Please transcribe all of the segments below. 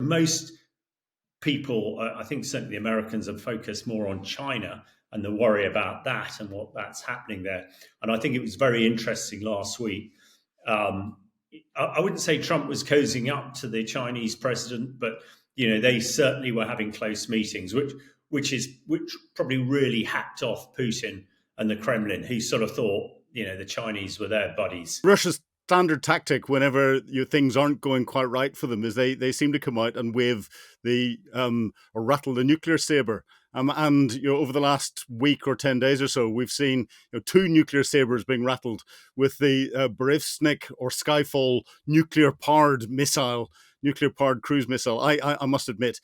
most people, I think certainly the Americans, have focused more on China and the worry about that and what that's happening there. And I think it was very interesting last week. I wouldn't say Trump was cozying up to the Chinese president, but they certainly were having close meetings, which probably really hacked off Putin and the Kremlin, who sort of thought the Chinese were their buddies. Russia's standard tactic whenever things aren't going quite right for them is they seem to come out and wave or rattle the nuclear saber. And over the last week or 10 days or so, we've seen 2 nuclear sabers being rattled with the Berezovsky or Skyfall nuclear-powered cruise missile. I must admit,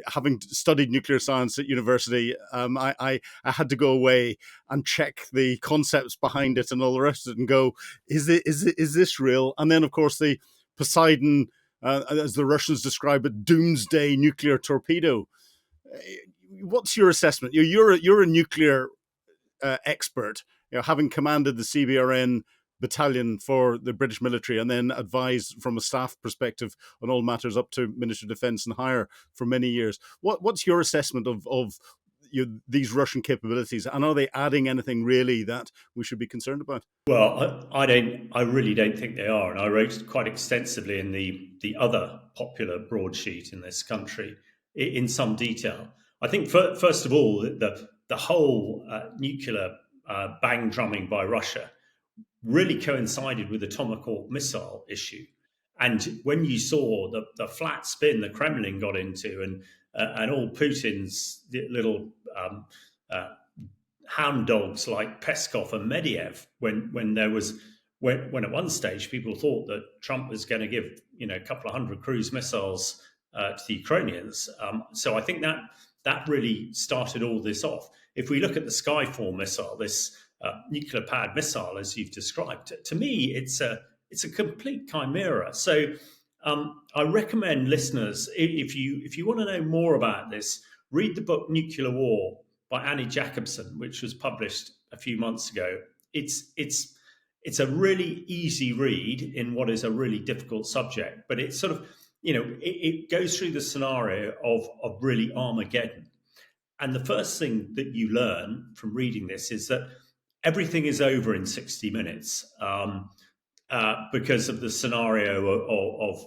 having studied nuclear science at university, I had to go away and check the concepts behind it and all the rest of it and go, is this real? And then, of course, the Poseidon, as the Russians describe it, doomsday nuclear torpedo. What's your assessment? You're a nuclear expert, having commanded the CBRN battalion for the British military and then advised from a staff perspective on all matters up to Minister of Defence and higher for many years. What's your assessment of these Russian capabilities, and are they adding anything really that we should be concerned about? Well, I really don't think they are, and I wrote quite extensively in the other popular broadsheet in this country in some detail. I think first of all, the whole nuclear bang drumming by Russia really coincided with the Tomahawk missile issue. And when you saw the flat spin the Kremlin got into and all Putin's little hound dogs like Peskov and Medvedev, when at one stage people thought that Trump was going to give a couple of hundred cruise missiles to the Ukrainians. So I think that really started all this off. If we look at the Skyfall missile, this nuclear-powered missile, as you've described, to me, it's a complete chimera. So I recommend listeners, if you want to know more about this, read the book Nuclear War by Annie Jacobson, which was published a few months ago. It's a really easy read in what is a really difficult subject, but it's sort of it goes through the scenario of really Armageddon. And the first thing that you learn from reading this is that everything is over in 60 minutes because of the scenario of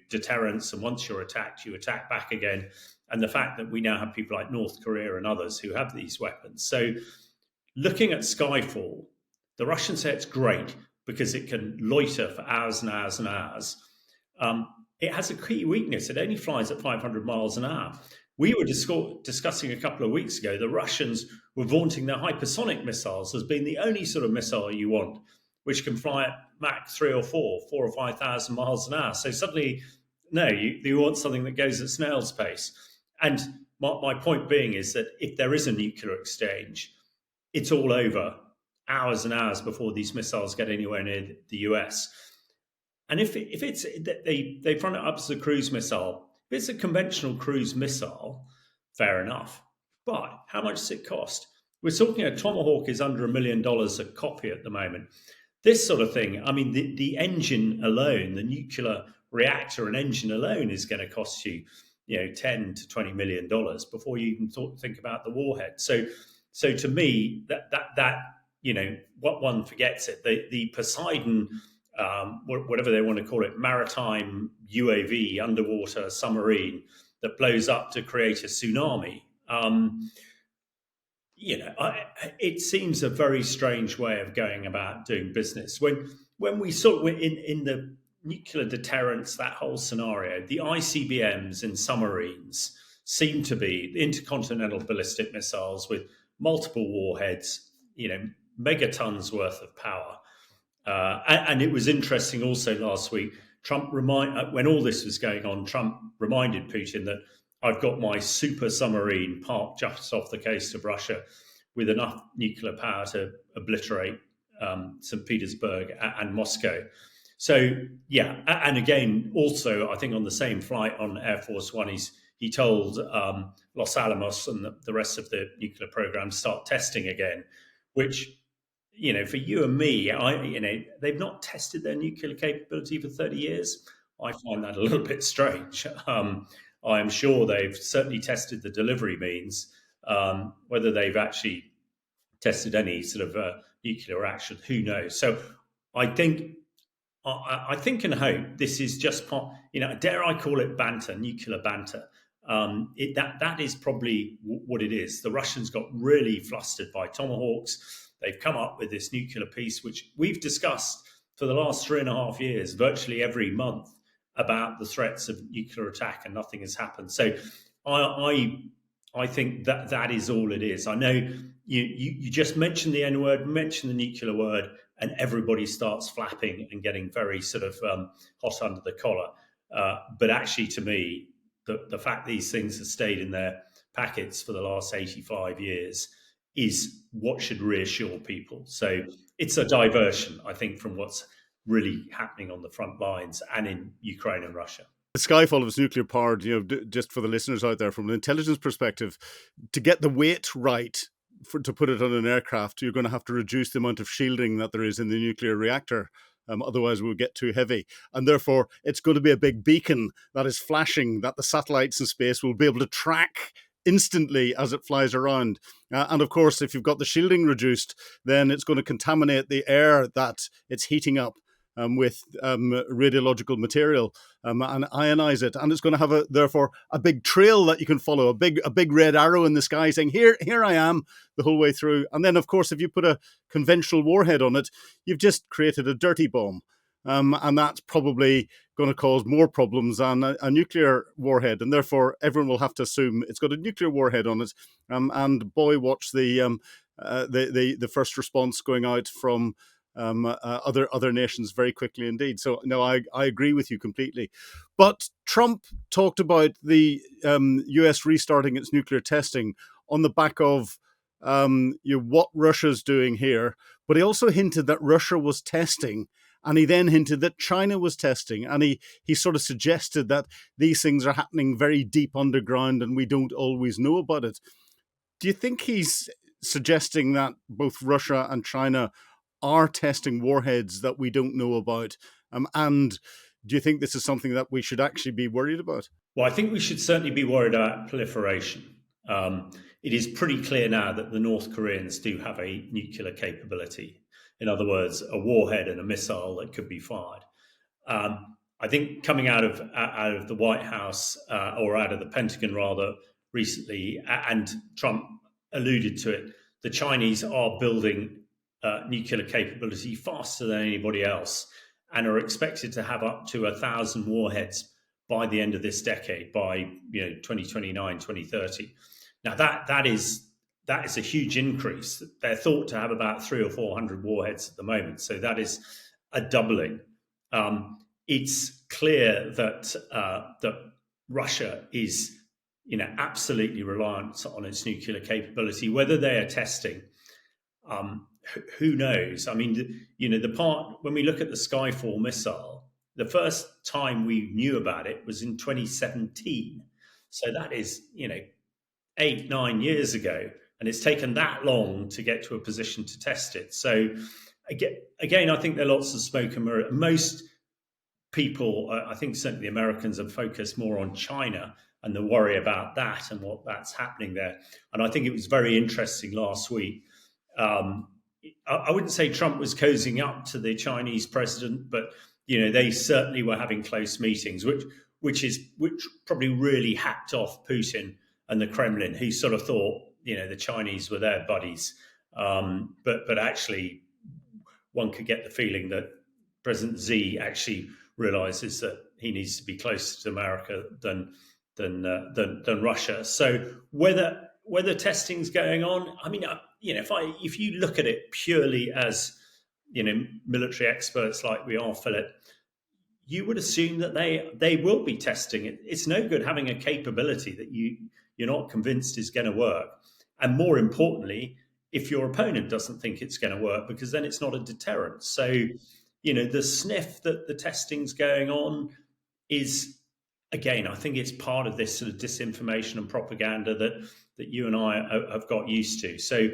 deterrence. And once you're attacked, you attack back again. And the fact that we now have people like North Korea and others who have these weapons. So looking at Skyfall, the Russians say it's great because it can loiter for hours and hours and hours. It has a key weakness. It only flies at 500 miles an hour. We were discussing a couple of weeks ago, the Russians were vaunting their hypersonic missiles as being the only sort of missile you want, which can fly at Mach 3 or 4 or 5,000 miles an hour. So suddenly, no, you want something that goes at snail's pace. And my point being is that if there is a nuclear exchange, it's all over hours and hours before these missiles get anywhere near the US. And if it's they front it up as a cruise missile, if it's a conventional cruise missile, fair enough. But how much does it cost? We're talking a Tomahawk is under $1 million a copy at the moment. This sort of thing, I mean, the engine alone, the nuclear reactor and engine alone is going to cost you, $10 to $20 million before you even think about the warhead. So to me, that what one forgets it. The Poseidon, whatever they want to call it, maritime UAV, underwater submarine that blows up to create a tsunami. It seems a very strange way of going about doing business. When we saw in the nuclear deterrence, that whole scenario, the ICBMs and submarines seem to be intercontinental ballistic missiles with multiple warheads, megatons worth of power. And it was interesting also last week, when all this was going on, Trump reminded Putin that I've got my super submarine parked just off the coast of Russia with enough nuclear power to obliterate St. Petersburg and Moscow. So, yeah. And again, also, I think on the same flight on Air Force One, he told Los Alamos and the rest of the nuclear program to start testing again, which, for you and me, they've not tested their nuclear capability for 30 years. I find that a little bit strange. I am sure they've certainly tested the delivery means. Whether they've actually tested any sort of nuclear action, who knows? So I think I think and hope this is just part. Dare I call it banter, nuclear banter? That is probably what it is. The Russians got really flustered by tomahawks. They've come up with this nuclear piece, which we've discussed for the last 3.5 years, virtually every month, about the threats of nuclear attack, and nothing has happened. So I I think that is all it is. I know you just mentioned the N word, mentioned the nuclear word, and everybody starts flapping and getting very sort of hot under the collar. But actually, to me, the fact these things have stayed in their packets for the last 85 years is what should reassure people. So it's a diversion, I think, from what's really happening on the front lines and in Ukraine and Russia. Skyfall is nuclear powered, just for the listeners out there, from an intelligence perspective, to get the weight right to put it on an aircraft, you're going to have to reduce the amount of shielding that there is in the nuclear reactor. Otherwise, we'll get too heavy. And therefore, it's going to be a big beacon that is flashing that the satellites in space will be able to track instantly as it flies around. And of course, if you've got the shielding reduced, then it's going to contaminate the air that it's heating up with radiological material and ionize it, and it's going to have therefore a big trail that you can follow, a big red arrow in the sky saying here I am the whole way through. And then of course, if you put a conventional warhead on it, you've just created a dirty bomb, and that's probably going to cause more problems than a nuclear warhead, and therefore everyone will have to assume it's got a nuclear warhead on it. And boy, watch the first response going out from other nations very quickly indeed. So no, I agree with you completely. But Trump talked about the US restarting its nuclear testing on the back of what Russia's doing here. But he also hinted that Russia was testing, and he then hinted that China was testing, and he sort of suggested that these things are happening very deep underground and we don't always know about it. Do you think he's suggesting that both Russia and China are testing warheads that we don't know about? And do you think this is something that we should actually be worried about? Well, I think we should certainly be worried about proliferation. It is pretty clear now that the North Koreans do have a nuclear capability. In other words, a warhead and a missile that could be fired. I think coming out of the White House or out of the Pentagon rather recently, and Trump alluded to it, the Chinese are building nuclear capability faster than anybody else, and are expected to have up to 1,000 warheads by the end of this decade, by 2029, 2030. Now that is a huge increase. They're thought to have about 300 or 400 warheads at the moment, so that is a doubling. It's clear that Russia is absolutely reliant on its nuclear capability. Whether they are testing, who knows? I mean, the part when we look at the Skyfall missile, the first time we knew about it was in 2017. So that is, 8-9 years ago, and it's taken that long to get to a position to test it. So again, I think there are lots of smoke and mirror. Most people, I think certainly the Americans, have focused more on China and the worry about that and what that's happening there. And I think it was very interesting last week. I wouldn't say Trump was cozying up to the Chinese president, but they certainly were having close meetings, which probably really hacked off Putin and the Kremlin, who sort of thought the Chinese were their buddies. But actually, one could get the feeling that President Xi actually realizes that he needs to be closer to America than Russia. So whether testing's going on, I mean, if you look at it purely as military experts like we are, Philip, you would assume that they will be testing it. It's no good having a capability that you're not convinced is going to work, and more importantly, if your opponent doesn't think it's going to work, because then it's not a deterrent. So the sniff that the testing's going on is, again, I think it's part of this sort of disinformation and propaganda that you and I have got used to. So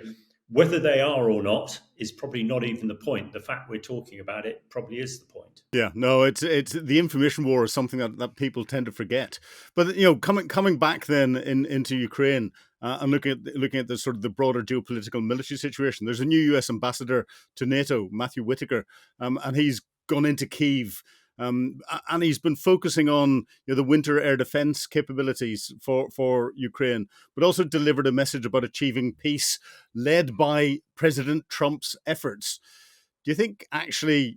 Whether they are or not is probably not even the point. The fact we're talking about it probably is the point. Yeah, no, it's the information war is something that people tend to forget. But coming back then into Ukraine and looking at the sort of the broader geopolitical military situation, there's a new U.S. ambassador to NATO, Matthew Whitaker, and he's gone into Kyiv. And he's been focusing on the winter air defense capabilities for Ukraine, but also delivered a message about achieving peace led by President Trump's efforts. Do you think actually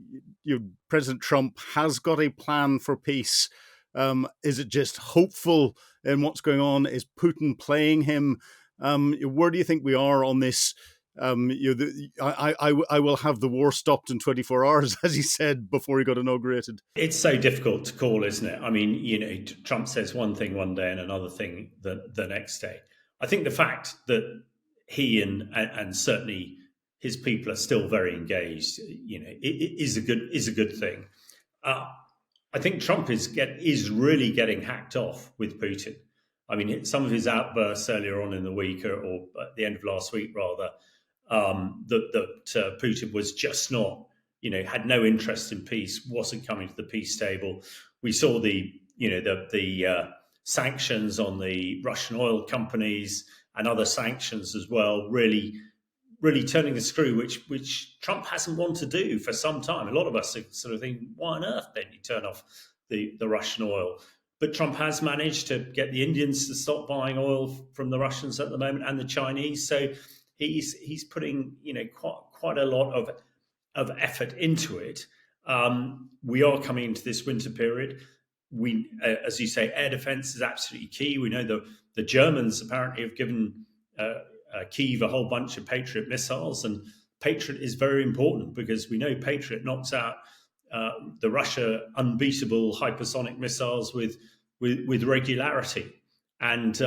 President Trump has got a plan for peace? Is it just hopeful in what's going on? Is Putin playing him? Where do you think we are on this? I will have the war stopped in 24 hours, as he said before he got inaugurated. It's so difficult to call, isn't it? I mean, Trump says one thing one day and another thing the next day. I think the fact that he and certainly his people are still very engaged, it is a good thing. I think Trump is really getting hacked off with Putin. I mean, some of his outbursts earlier on in the week, or at the end of last week, rather, that Putin was just not, had no interest in peace, wasn't coming to the peace table. We saw the sanctions on the Russian oil companies and other sanctions as well, really turning the screw, which Trump hasn't wanted to do for some time. A lot of us are sort of thinking, why on earth don't you turn off the Russian oil? But Trump has managed to get the Indians to stop buying oil from the Russians at the moment, and the Chinese. So he's putting quite a lot of effort into it. We are coming into this winter period. We, as you say, air defense is absolutely key. We know the Germans apparently have given Kyiv a whole bunch of Patriot missiles, and Patriot is very important because we know Patriot knocks out the Russia unbeatable hypersonic missiles with regularity, and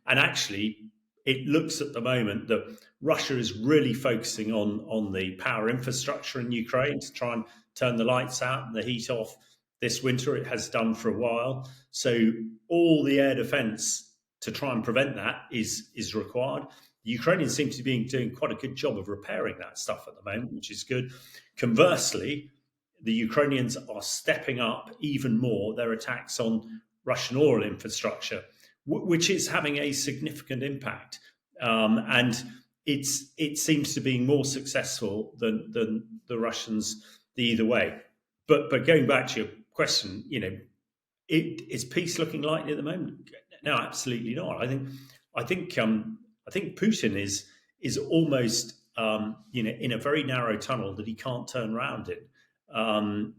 actually it looks at the moment that Russia is really focusing on the power infrastructure in Ukraine to try and turn the lights out and the heat off this winter. It has done for a while, so all the air defense to try and prevent that is required. The Ukrainians seem to be doing quite a good job of repairing that stuff at the moment, which is good. Conversely, the Ukrainians are stepping up even more their attacks on Russian oil infrastructure, which is having a significant impact. And it seems to be more successful than the Russians either way. But going back to your question, is peace looking likely at the moment? No, absolutely not. I think Putin is almost in a very narrow tunnel that he can't turn around in,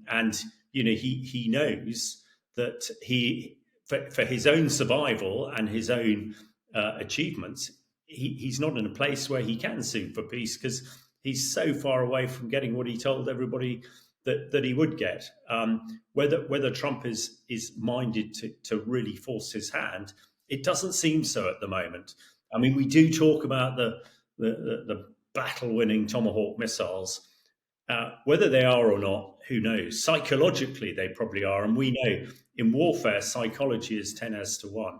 and he knows that for his own survival and his own achievements, he's not in a place where he can sue for peace because he's so far away from getting what he told everybody that he would get. Whether Trump is minded to really force his hand, it doesn't seem so at the moment. I mean, we do talk about the battle-winning Tomahawk missiles. Whether they are or not, who knows? Psychologically, they probably are. And we know in warfare, psychology is 10 as to 1.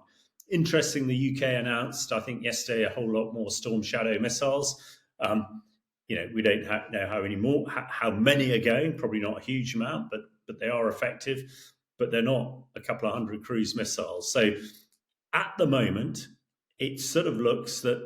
Interesting, the UK announced, I think yesterday, a whole lot more Storm Shadow missiles. We don't know how many are going, probably not a huge amount, but they are effective. But they're not a couple of hundred cruise missiles. So at the moment, it sort of looks that,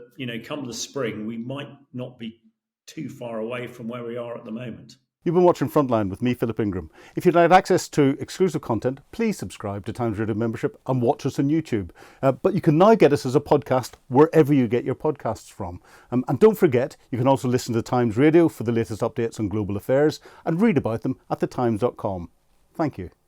come the spring, we might not be too far away from where we are at the moment. You've been watching Frontline with me, Philip Ingram. If you'd like access to exclusive content, please subscribe to Times Radio membership and watch us on YouTube. But you can now get us as a podcast wherever you get your podcasts from. And don't forget, you can also listen to Times Radio for the latest updates on global affairs and read about them at thetimes.com. Thank you.